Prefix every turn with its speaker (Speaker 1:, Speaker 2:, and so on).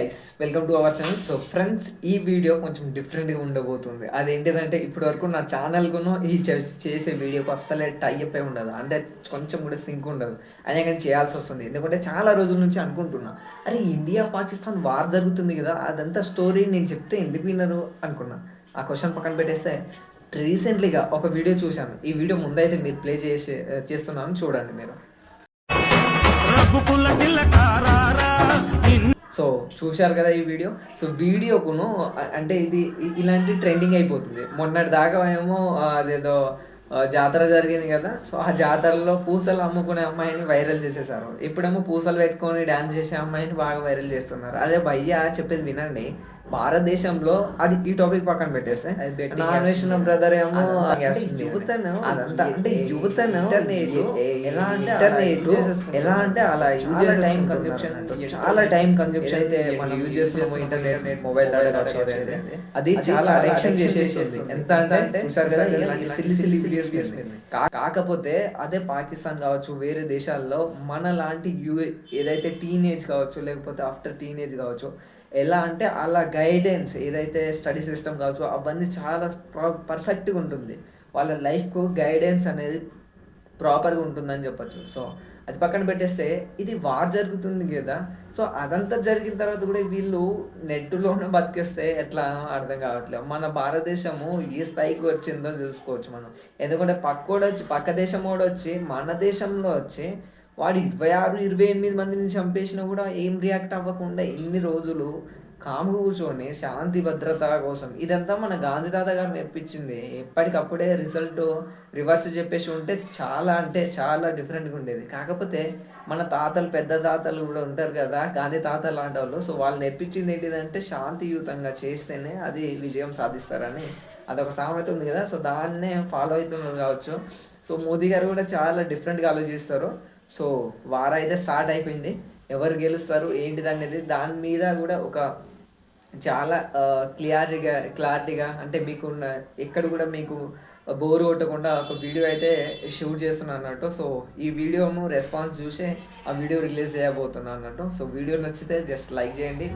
Speaker 1: Guys, welcome to our channel. So friends, ఈ video కొంచెం డిఫరెంట్గా ఉండబోతుంది. అదేంటిదంటే ఇప్పటి వరకు నా ఛానల్కును ఈ చేసే వీడియోకి అస్సలే టైప్ అయి ఉండదు, అంటే కొంచెం కూడా సింక్ ఉండదు. అయినా కానీ చేయాల్సి వస్తుంది, ఎందుకంటే చాలా రోజుల నుంచి అనుకుంటున్నా, అరే ఇండియా పాకిస్తాన్ వార్ జరుగుతుంది కదా, అదంతా స్టోరీ నేను చెప్తే ఎందుకు వినరు అనుకున్నా. ఆ క్వశ్చన్ పక్కన పెట్టేస్తే రీసెంట్లీగా ఒక వీడియో చూశాను. ఈ వీడియో ముందైతే మీరు ప్లే చేస్తున్నాను, చూడండి మీరు. సో చూశారు కదా ఈ వీడియో. సో వీడియోకును అంటే ఇది ఇలాంటి ట్రెండింగ్ అయిపోతుంది. మొన్నటి దాకా ఏమో అదేదో జాతర జరిగింది కదా, సో ఆ జాతరలో పూసలు అమ్ముకునే అమ్మాయిని వైరల్ చేసేసారు. ఇప్పుడేమో పూసలు పెట్టుకొని డ్యాన్స్ చేసే అమ్మాయిని బాగా వైరల్ చేస్తున్నారు. అదే భయ్యా చెప్పేది వినండి. భారతదేశంలో అది ఈ టాపిక్ పక్కన పెట్టేస్తే నాన్ వేసిన బ్రదర్ ఏమో యువతను అదంతా అంటే యువతను ఎలా అంటే ఎలా అంటే అలా యూజ్ చేసే టైం కన్జంప్షన్, చాలా టైం కన్జంప్షన్ అయితే మనం యూజ్ చేస్తున్నాము. ఇంటర్నెట్ మొబైల్ డేటా అది చాలా అడిక్షన్ చేసేస్తుంది. ఎంత అంటే చూసారు కదా ఇలాంటి సిల్లి సిల్లి వీడియోస్ మీద. కాకపోతే అదే పాకిస్తాన్ కావచ్చు, వేరే దేశాల్లో మన లాంటి ఏదైతే టీనేజ్ కావచ్చు, లేకపోతే ఆఫ్టర్ టీనేజ్ కావచ్చు, ఎలా అంటే అలా గైడెన్స్ ఏదైతే స్టడీ సిస్టమ్ కావచ్చు అవన్నీ చాలా పర్ఫెక్ట్గా ఉంటుంది. వాళ్ళ లైఫ్కు గైడెన్స్ అనేది ప్రాపర్గా ఉంటుందని చెప్పచ్చు. సో అది పక్కన పెట్టేస్తే ఇది వార్ జరుగుతుంది కదా, సో అదంతా జరిగిన తర్వాత కూడా వీళ్ళు నెట్లోనే బతికేస్తే ఎట్లా అర్థం కావట్లేదు. మన భారతదేశము ఏ స్థాయికి వచ్చిందో తెలుసుకోవచ్చు మనం. ఎందుకంటే పక్క దేశం కూడా వచ్చి మన దేశంలో వచ్చి వాడు 26, 28 మందిని చంపేసినా కూడా ఏం రియాక్ట్ అవ్వకుండా ఇన్ని రోజులు కాముగా కూర్చొని శాంతి భద్రత కోసం, ఇదంతా మన గాంధీ తాత గారు నేర్పించింది. ఎప్పటికప్పుడే రిజల్ట్ రివర్స్ చెప్పేసి ఉంటే చాలా అంటే చాలా డిఫరెంట్గా ఉండేది. కాకపోతే మన తాతలు, పెద్ద తాతలు కూడా ఉంటారు కదా, గాంధీ తాత లాంటి వాళ్ళు. సో వాళ్ళు నేర్పించింది ఏంటిదంటే శాంతియుతంగా చేస్తేనే అది విజయం సాధిస్తారని అదొక సామెత ఉంది కదా. సో దాన్నే ఫాలో అవుతున్నారు కావచ్చు. సో మోదీ గారు కూడా చాలా డిఫరెంట్గా ఆలోచిస్తారు. సో వార్ అయితే స్టార్ట్ అయిపోయింది. ఎవరు గెలుస్తారు ఏంటిది అనేది దాని మీద కూడా ఒక చాలా క్లారిటీగా అంటే మీకు ఎక్కడ కూడా మీకు బోర్ కొట్టకుండా ఒక వీడియో అయితే షూట్ చేస్తున్నాను అన్నట్టు. సో ఈ వీడియోను రెస్పాన్స్ చూసే ఆ వీడియో రిలీజ్ చేయబోతున్నాను అన్నట్టు. సో వీడియో నచ్చితే జస్ట్ లైక్ చేయండి.